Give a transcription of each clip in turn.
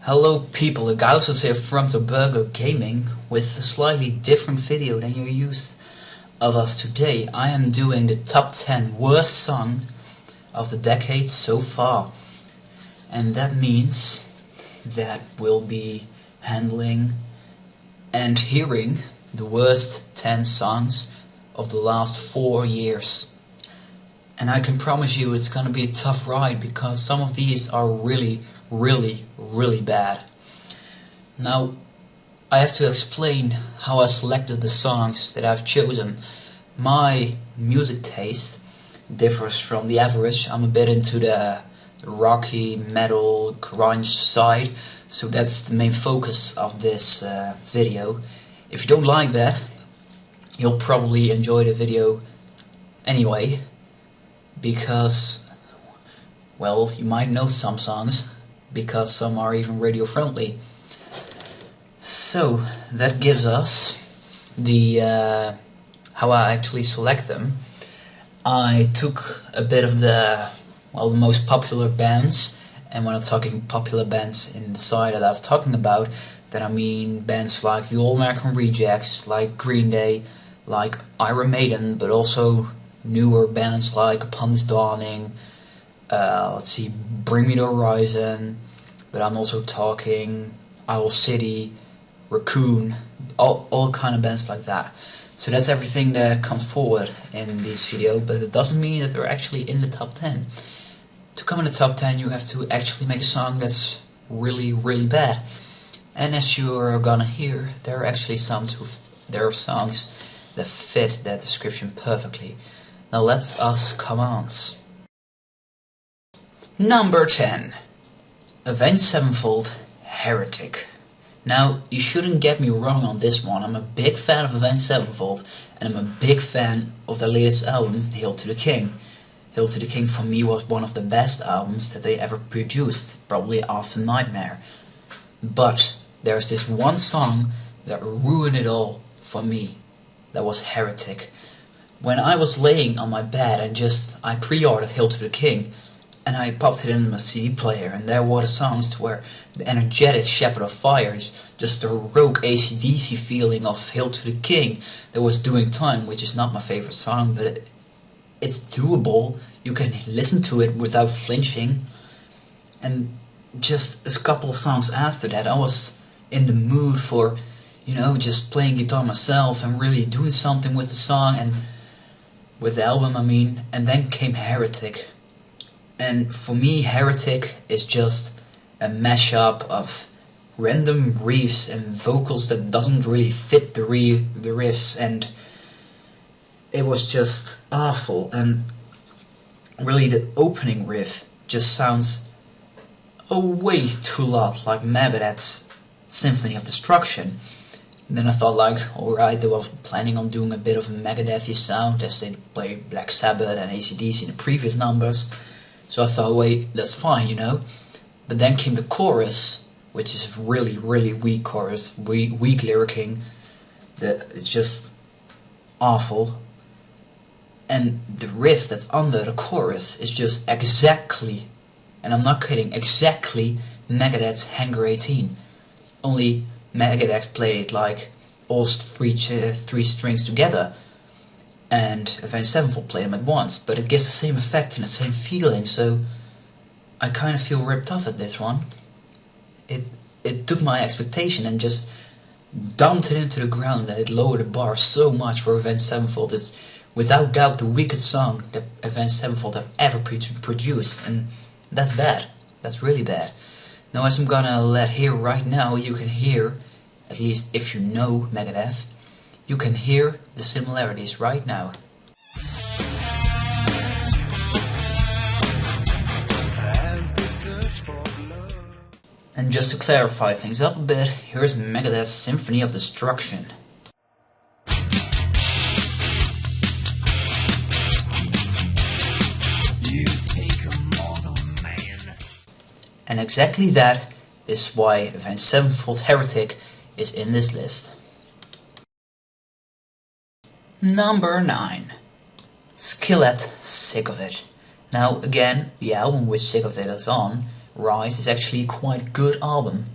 Hello people, Gauss here from TobergoGaming with a slightly different video than you're used of us today. I am doing the top 10 worst songs of the decade so far, and that means that we'll be handling and hearing the worst 10 songs of the last 4 years. And I can promise you it's gonna be a tough ride because some of these are really bad. Now, I have to explain how I selected the songs that I've chosen. My music taste differs from the average. I'm a bit into the rocky, metal, grunge side, so that's the main focus of this video. If you don't like that, you'll probably enjoy the video anyway, because, well, you might know some songs, because some are even radio friendly. So that gives us the how I actually select them. I took a bit of the most popular bands, and when I'm talking popular bands in the side that I'm talking about, then I mean bands like the All American Rejects, like Green Day, like Iron Maiden, but also newer bands like Upon This Dawning, Bring Me the Horizon, but I'm also talking Owl City, Raccoon, all kind of bands like that. So that's everything that comes forward in this video, but it doesn't mean that they're actually in the top 10. To come in the top 10 you have to actually make a song that's really bad. And as you're gonna hear, there are actually songs that fit that description perfectly. Now let us commence. Number 10. Avenged Sevenfold, Heretic. Now, you shouldn't get me wrong on this one. I'm a big fan of Avenged Sevenfold, and I'm a big fan of their latest album, Hail to the King. Hail to the King for me was one of the best albums that they ever produced, probably after Nightmare. But there's this one song that ruined it all for me. That was Heretic. When I was laying on my bed and I pre-ordered Hail to the King, and I popped it into my CD player, and there were the songs to where the energetic Shepherd of Fire is just a rogue AC/DC feeling of Hail to the King that was doing time, which is not my favorite song, but it's doable. You can listen to it without flinching. And just a couple of songs after that, I was in the mood for, just playing guitar myself and really doing something with the song and with the album, I mean. And then came Heretic. And for me, Heretic is just a mashup of random riffs and vocals that doesn't really fit the riffs, and it was just awful. And really the opening riff just sounds a way too lot like Megadeth's Symphony of Destruction. And then I thought, alright, they were planning on doing a bit of a Megadeth-y sound as they played Black Sabbath and AC/DC in the previous numbers. So I thought, wait, that's fine, But then came the chorus, which is really weak chorus, weak lyricking. It's just awful. And the riff that's under the chorus is just exactly, and I'm not kidding, exactly Megadeth's Hangar 18. Only Megadeth played like all three strings together, and Avenged Sevenfold played them at once, but it gives the same effect and the same feeling, so I kind of feel ripped off at this one. It took my expectation and just dumped it into the ground, and it lowered the bar so much for Avenged Sevenfold. It's without doubt the weakest song that Avenged Sevenfold have ever produced, and that's bad. That's really bad. Now, as I'm gonna let hear right now, you can hear, at least if you know Megadeth, you can hear the similarities right now. And just to clarify things up a bit, here's Megadeth's Symphony of Destruction. And exactly that is why Avenged Sevenfold Heretic is in this list. Number 9. Skillet Sick of It. Now again, the album which Sick of It is on, Rise, is actually quite a good album.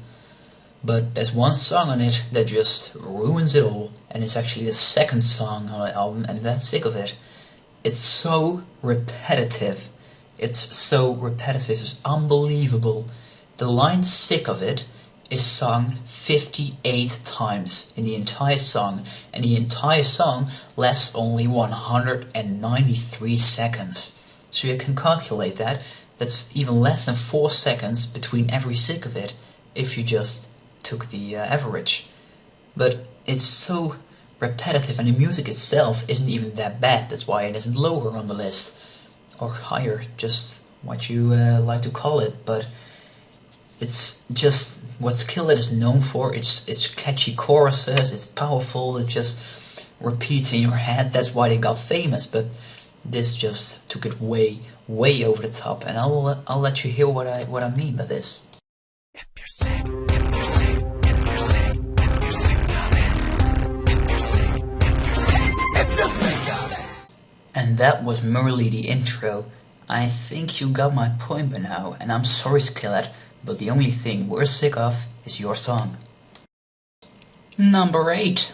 But there's one song on it that just ruins it all, and it's actually the second song on the album, and that's Sick of It. It's so repetitive. It's unbelievable. The line Sick of It is sung 58 times in the entire song, and the entire song lasts only 193 seconds. So you can calculate that. That's even less than 4 seconds between every Sick of It if you just took the average. But it's so repetitive, and the music itself isn't even that bad. That's why it isn't lower on the list, or higher, just what you like to call it. But it's just what Skillet is known for. It's catchy choruses, it's powerful, it just repeats in your head. That's why they got famous. But this just took it way over the top, and I'll let you hear what I mean by this. If you're sick, if you're sick, if you're sick, if you're sick of it, if you're sick, if you're sick, if you're sick of it. And that was merely the intro. I think you got my point by now, and I'm sorry, Skillet, but the only thing we're sick of is your song. Number 8.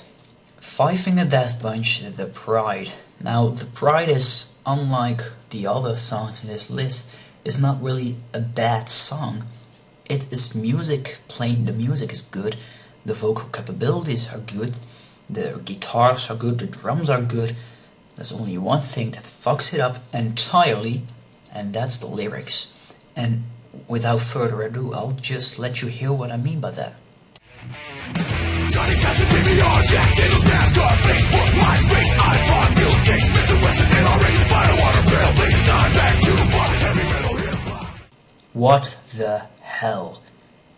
Five Finger Death Punch, The Pride. Now, The Pride is, unlike the other songs in this list, is not really a bad song. It is music, the music is good, the vocal capabilities are good, the guitars are good, the drums are good. There's only one thing that fucks it up entirely, and that's the lyrics. And without further ado, I'll just let you hear what I mean by that. Johnny Cash and PBR, Jack Daniels, NASCAR, Facebook, MySpace, iPod, Bill Gates, Smith & Wesson, NRA, Firewater, Pale Face, Dimebag, Tupac, heavy metal, hip-hop. What the hell?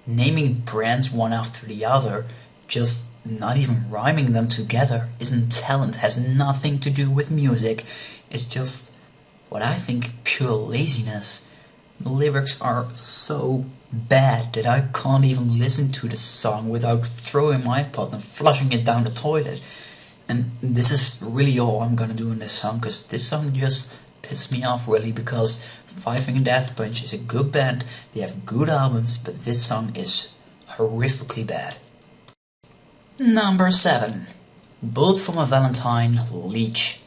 Naming brands one after the other, just not even rhyming them together, isn't talent, has nothing to do with music. It's just what I think pure laziness. The lyrics are so bad that I can't even listen to the song without throwing my iPod and flushing it down the toilet. And this is really all I'm gonna do in this song, because this song just pissed me off really, because Five Finger Death Punch is a good band, they have good albums, but this song is horrifically bad. Number 7. Bullet for My Valentine Lich.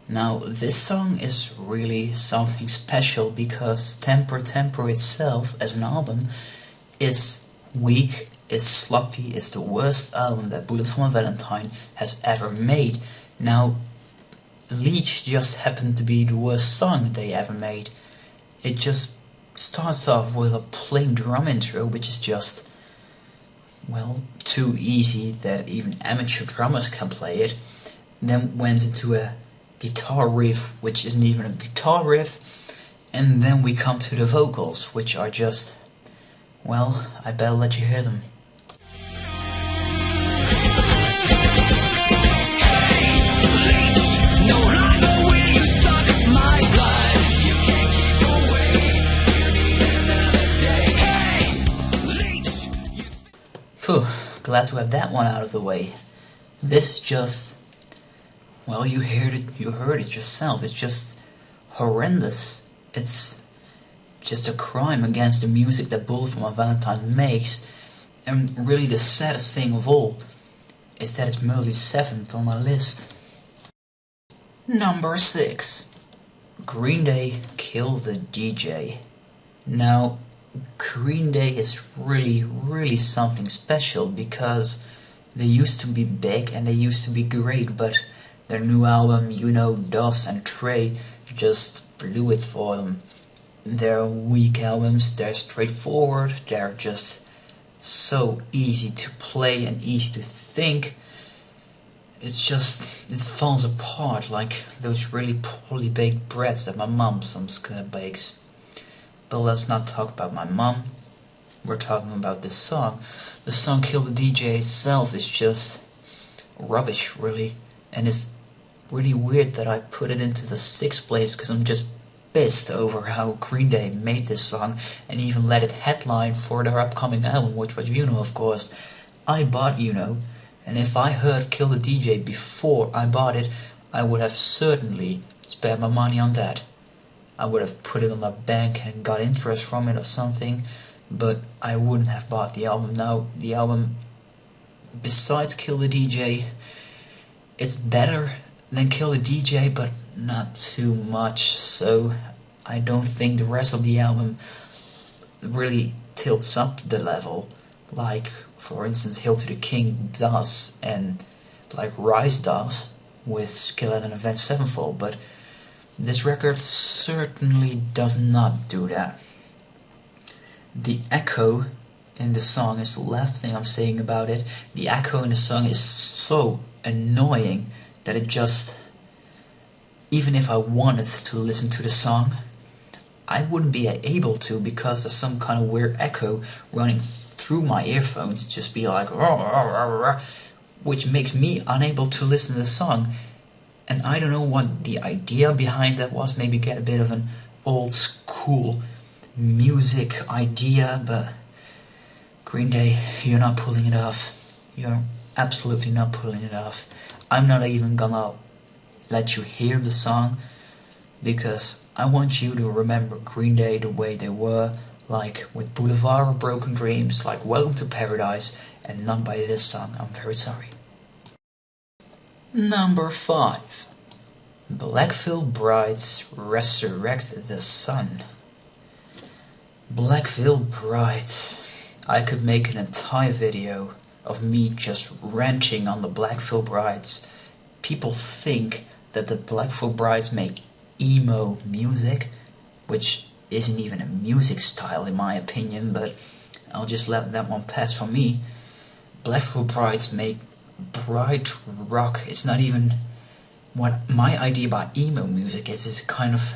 Now, this song is really something special because Temper itself as an album is weak, is sloppy, is the worst album that Bullet for My Valentine has ever made. Now, Lich just happened to be the worst song they ever made. It just starts off with a plain drum intro, which is just, well, too easy that even amateur drummers can play it. Then went into a guitar riff, which isn't even a guitar riff, and then we come to the vocals, which are just, well, I better let you hear them. Phew, glad to have that one out of the way. This is just, well, you heard it yourself. It's just horrendous. It's just a crime against the music that Bullet for My Valentine makes. And really the saddest thing of all is that it's merely 7th on my list. Number 6. Green Day, Kill the DJ. Now, Green Day is really something special because they used to be big and they used to be great, but their new album, you know, Dust and Trey, just blew it for them. They're weak albums, they're straightforward, they're just so easy to play and easy to think. It's just, it falls apart like those really poorly baked breads that my mom sometimes bakes. But let's not talk about my mom. We're talking about this song. The song Kill the DJ itself is just rubbish, really. And it's really weird that I put it into the 6th place because I'm just pissed over how Green Day made this song and even let it headline for their upcoming album, which was You Know, of course. I bought You Know, and if I heard Kill the DJ before I bought it, I would have certainly spent my money on that. I would have put it on the bank and got interest from it or something, but I wouldn't have bought the album. Now, the album, besides Kill the DJ, it's better than Kill the DJ, but not too much, so I don't think the rest of the album really tilts up the level, like, for instance, Hail to the King does, and like Rise does, with Skillet and Avenged Sevenfold, but this record certainly does not do that. The echo in the song is the last thing I'm saying about it. The echo in the song is so annoying that it just, even if I wanted to listen to the song, I wouldn't be able to, because there's some kind of weird echo running through my earphones, just be like, which makes me unable to listen to the song. And I don't know what the idea behind that was. Maybe get a bit of an old school music idea, but Green Day, you're not pulling it off. You're absolutely not pulling it off. I'm not even gonna let you hear the song, because I want you to remember Green Day the way they were, like with Boulevard of Broken Dreams, like Welcome to Paradise, and not by this song. I'm very sorry. Number 5. Black Veil Bride's Resurrect the Sun. Black Veil Bride. I could make an entire video of me just ranting on the Black Veil Brides. People think that the Black Veil Brides make emo music, which isn't even a music style in my opinion, but I'll just let that one pass for me. Black Veil Brides make bright rock. It's not even what my idea about emo music is. It's kind of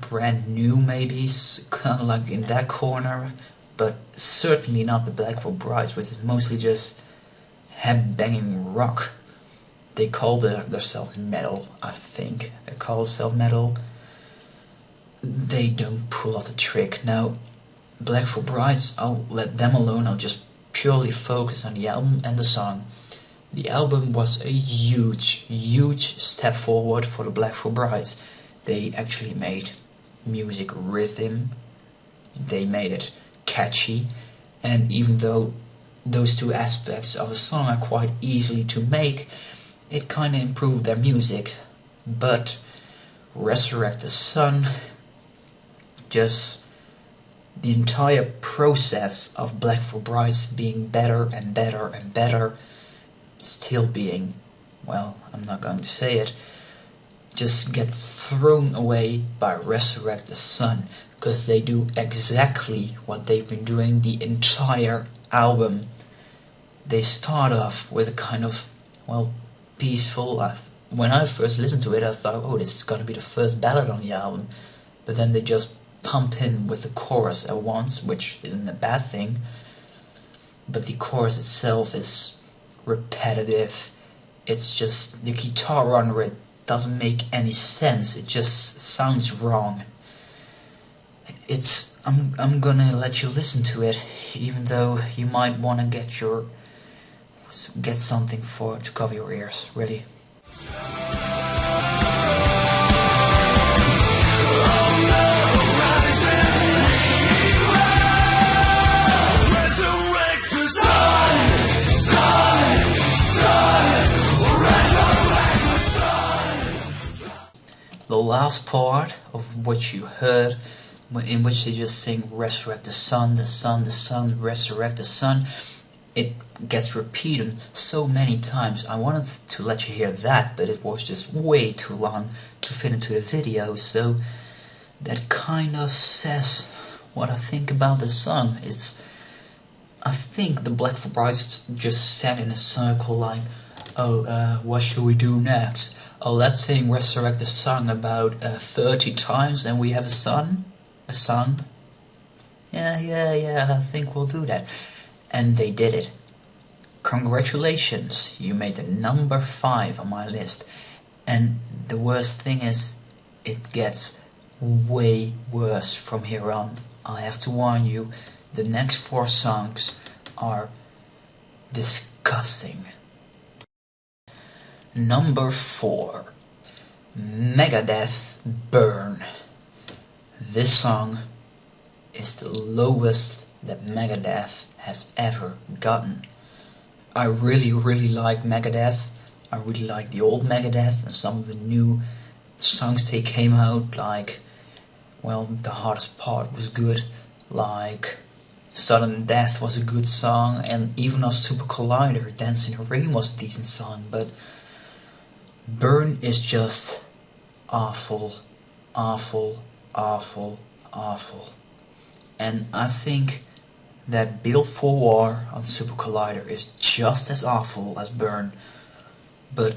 brand new, maybe, it's kind of like in that corner, but certainly not the Black Veil Brides, which is mostly just head-banging rock. They call themselves metal, I think. They call themselves metal. They don't pull off the trick. Now, Black Veil Brides, I'll let them alone. I'll just purely focus on the album and the song. The album was a huge step forward for the Black Veil Brides. They actually made music rhythm. They made it catchy. And even though those two aspects of a song are quite easily to make, it kind of improved their music. But Resurrect the Sun, just the entire process of Black Veil Brides being better and better and better, still being, well, I'm not going to say it, just get thrown away by Resurrect the Sun, because they do exactly what they've been doing the entire album. They start off with a kind of, well, peaceful, when I first listened to it I thought, oh, this is going to be the first ballad on the album, but then they just pump in with the chorus at once, which isn't a bad thing, but the chorus itself is repetitive. It's just, the guitar under it doesn't make any sense. It just sounds wrong. I'm gonna let you listen to it, even though you might want to get something to cover your ears, really. The last part of what you heard, in which they just sing Resurrect the Sun, the Sun, the Sun, Resurrect the Sun, it gets repeated so many times. I wanted to let you hear that, but it was just way too long to fit into the video, so that kind of says what I think about the song. I think the Black Veil Brides just sat in a circle like, oh, what should we do next? Oh, let's sing Resurrect the Sun about 30 times and we have a son? A son? Yeah, I think we'll do that. And they did it. Congratulations, you made the number 5 on my list. And the worst thing is, it gets way worse from here on. I have to warn you, the next 4 songs are disgusting. Number 4. Megadeth, Burn. This song is the lowest that Megadeth has ever gotten. I really like Megadeth. I really like the old Megadeth and some of the new songs they came out, like, well, The Hardest Part was good, like Sudden Death was a good song, and even of Super Collider, Dance in the Rain was a decent song, but Burn is just awful, awful, awful, awful. And I think that Build for War on Super Collider is just as awful as Burn, but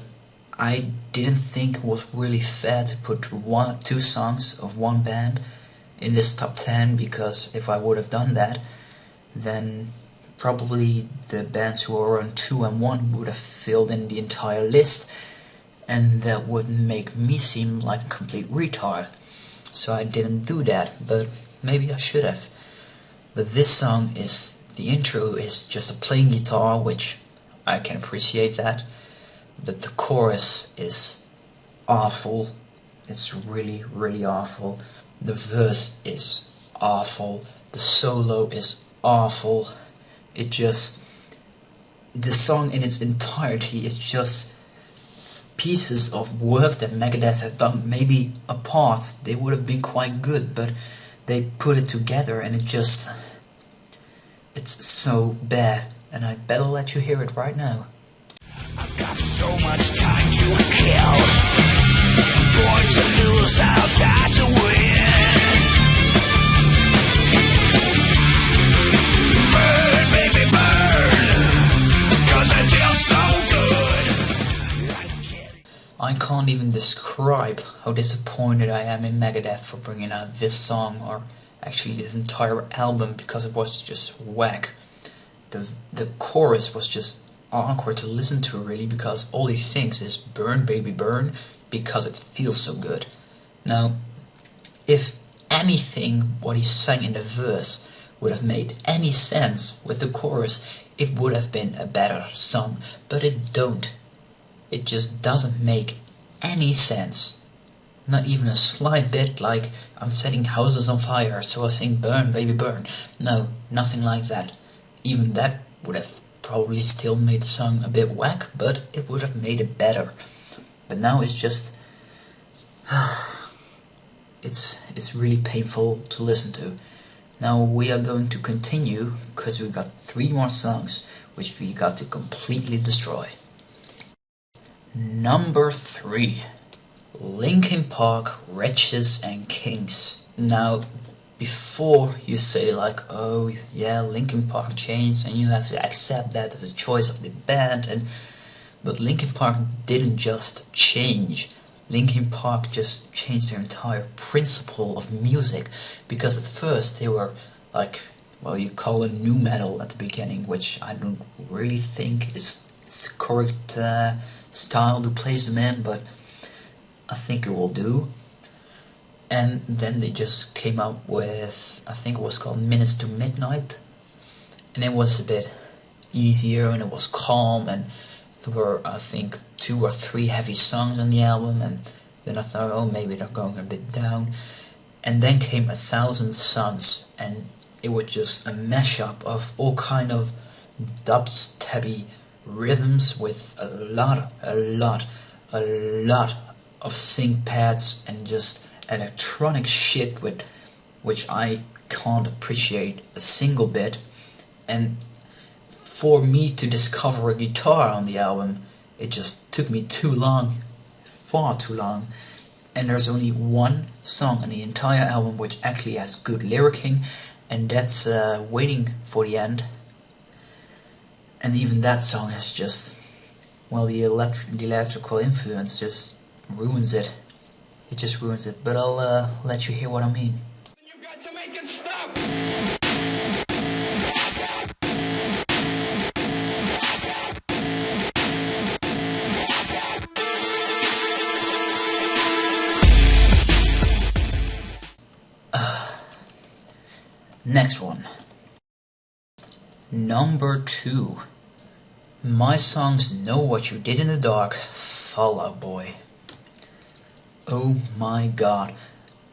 I didn't think it was really fair to put two songs of one band in this top 10, because if I would have done that, then probably the bands who are on 2 and 1 would have filled in the entire list, and that would make me seem like a complete retard. So I didn't do that, but maybe I should have. But this song the intro is just a plain guitar, which I can appreciate that, but the chorus is awful. It's really awful. The verse is awful. The solo is awful. The song in its entirety is just pieces of work that Megadeth has done. Maybe apart they would have been quite good, but they put it together and it's so bad, and I better let you hear it right now. I've got so much time to kill. I'm going to lose, I'll die to win. Burn, baby, burn, 'cause it feels so good. I can't even describe how disappointed I am in Megadeth for bringing out this song, or actually this entire album, because it was just whack. The chorus was just awkward to listen to, really, because all he sings is burn baby burn, because it feels so good. Now, if anything what he sang in the verse would have made any sense with the chorus, it would have been a better song, but it don't. It just doesn't make any sense. Not even a slight bit, like I'm setting houses on fire, so I sing burn baby burn. No, nothing like that. Even that would have probably still made the song a bit whack, but it would have made it better. But now it's just it's really painful to listen to. Now we are going to continue, because we got 3 more songs which we got to completely destroy. Number 3, Linkin Park, Wretches and Kings. Now, before you say like, oh yeah, Linkin Park changed and you have to accept that as a choice of the band, but Linkin Park didn't just change. Linkin Park just changed their entire principle of music, because at first they were like, well, you call it nu metal at the beginning, which I don't really think is the correct style to place them in, but I think it will do. And then they just came out with, I think it was called Minutes to Midnight, and it was a bit easier and it was calm, and there were, I think, 2 or 3 heavy songs on the album, and then I thought, oh, maybe they're going a bit down. And then came 1,000 Suns, and it was just a mashup of all kind of dubstepy rhythms with a lot of sync pads and just electronic shit which I can't appreciate a single bit. And for me to discover a guitar on the album, it just took me too long, far too long. And there's only 1 song on the entire album which actually has good lyricking, and that's Waiting for the End. And even that song is just, well, the electrical influence just ruins it. It just ruins it. But I'll let you hear what I mean. You got to make it stop. Next one. Number 2. My songs Know What You Did in the Dark, Fall Out Boy. Oh my god.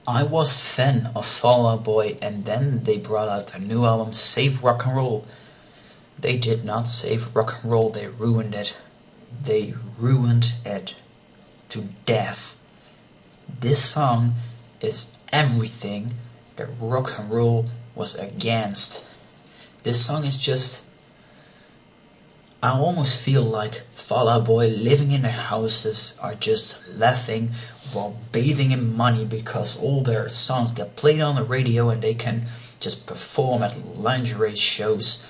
I was fan of Fall Out Boy, and then they brought out their new album, Save Rock and Roll. They did not save rock and roll, they ruined it. They ruined it to death. This song is everything that rock and roll was against. This song is just... I almost feel like Fall Out Boy living in their houses are just laughing while bathing in money because all their songs get played on the radio and they can just perform at lingerie shows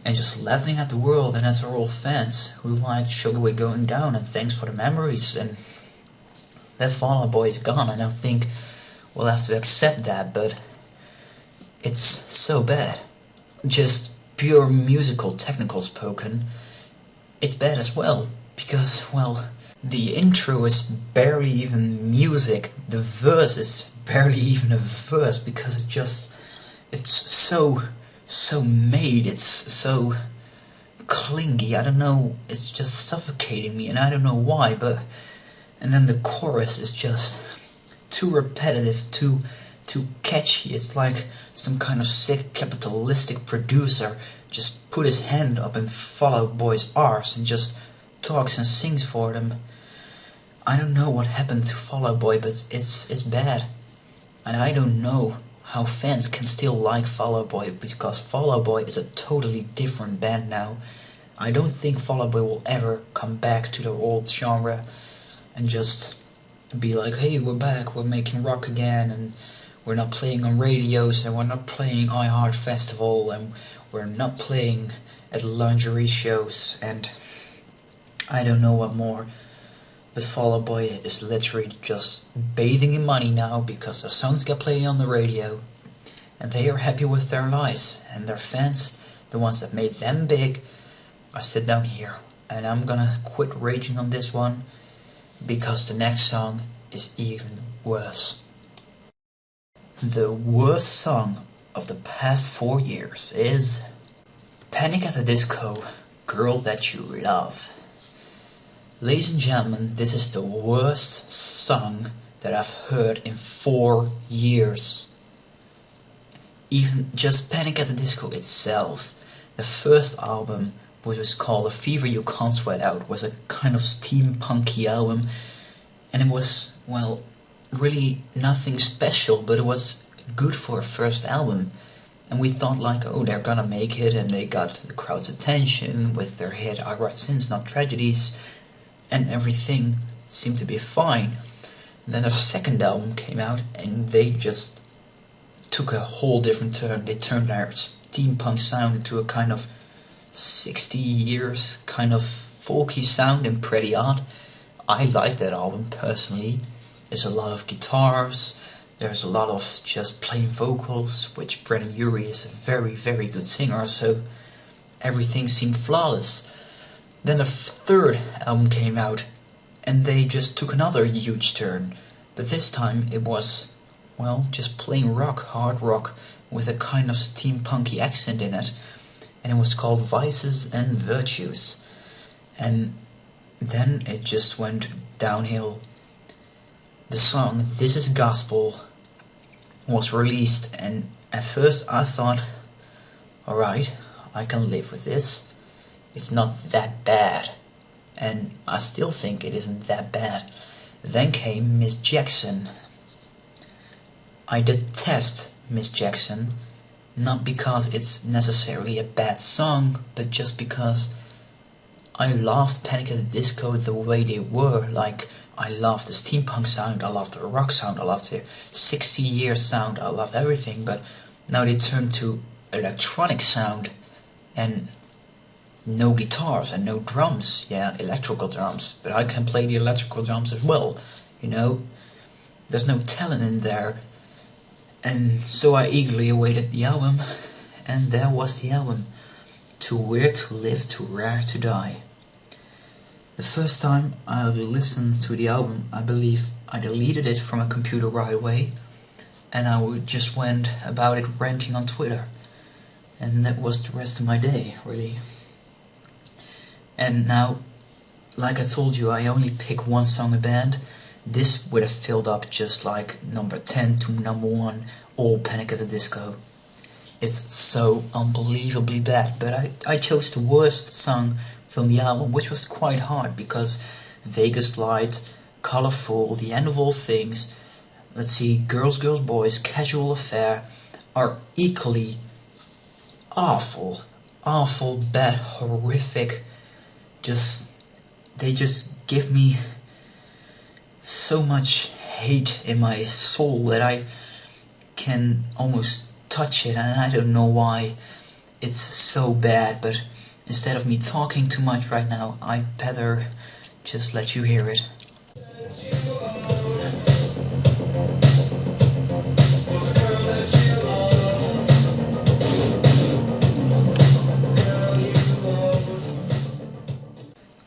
and just laughing at the world and at their old fans who like Sugar We're Going Down and Thanks for the Memories, and that Fall Out Boy is gone, and I think we'll have to accept that, but it's so bad. Just pure musical technical spoken, it's bad as well, because, well, the intro is barely even music, the verse is barely even a verse, because it's so made, it's so clingy, I don't know, it's just suffocating me, and I don't know why, but, and then the chorus is just too repetitive, too catchy. It's like some kind of sick capitalistic producer just put his hand up in Fall Out Boy's arse and just talks and sings for them. I don't know what happened to Fall Out Boy, but it's bad. And I don't know how fans can still like Fall Out Boy, because Fall Out Boy is a totally different band now. I don't think Fall Out Boy will ever come back to their old genre and just be like, hey, we're back, we're making rock again, and we're not playing on radios, and we're not playing iHeart Festival, and we're not playing at lingerie shows, and I don't know what more. But Fall Out Boy is literally just bathing in money now because the songs get played on the radio, and they are happy with their lives, and their fans, the ones that made them big, are sit down here. And I'm gonna quit raging on this one, because the next song is even worse. The worst song of the past 4 years is Panic at the Disco, Girl That You Love. Ladies and gentlemen, this is the worst song that I've heard in 4 years. Even just Panic at the Disco itself, the first album, which was called A Fever You Can't Sweat Out, was a kind of steampunky album, and it was, well, really nothing special, but it was good for a first album. And we thought like, oh, they're gonna make it, and they got the crowd's attention with their hit I Write Sins Not Tragedies, and everything seemed to be fine. And then their second album came out, and they just took a whole different turn. They turned their steampunk sound into a kind of 60 years kind of folky sound and pretty odd. I like that album personally. There's a lot of guitars, there's a lot of just plain vocals, which Brennan Urie is a very, very good singer, so everything seemed flawless. Then the third album came out, and they just took another huge turn, but this time it was, well, just plain rock, hard rock, with a kind of steampunky accent in it, and it was called Vices and Virtues. And then it just went downhill. The song This Is Gospel was released, and at first I thought, alright, I can live with this. It's not that bad. And I still think it isn't that bad. Then came Miss Jackson. I detest Miss Jackson, not because it's necessarily a bad song, but just because I loved Panic at the Disco the way they were. Like, I loved the steampunk sound, I loved the rock sound, I loved the 60-year sound, I loved everything, but now they turned to electronic sound, and no guitars and no drums. Yeah, electrical drums, but I can play the electrical drums as well, you know. There's no talent in there. And so I eagerly awaited the album, and there was the album. Too Weird to Live, Too Rare to Die. The first time I listened to the album, I believe I deleted it from a computer right away, and I just went about it ranting on Twitter. And that was the rest of my day, really. And now, like I told you, I only pick one song a band. this would have filled up just like number 10 to number 1 all Panic at the Disco. It's so unbelievably bad, but I chose the worst song from the album, which was quite hard because Vegas Light, Colorful, The End of All Things, let's see, Girls, Girls, Boys, Casual Affair are equally awful, bad, horrific. They just give me so much hate in my soul that I can almost touch it, and I don't know why it's so bad, but instead of me talking too much right now, I'd better just let you hear it.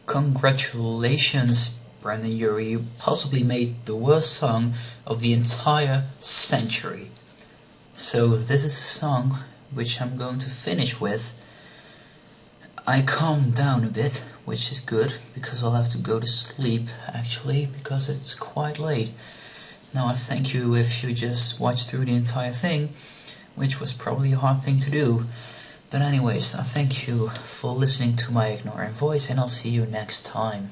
Congratulations, Brandon Urie, you possibly made the worst song of the entire century. So this is a song which I'm going to finish with. I calmed down a bit, which is good, because I'll have to go to sleep, actually, because it's quite late. Now I thank you if you just watched through the entire thing, which was probably a hard thing to do. But anyways, I thank you for listening to my ignorant voice, and I'll see you next time.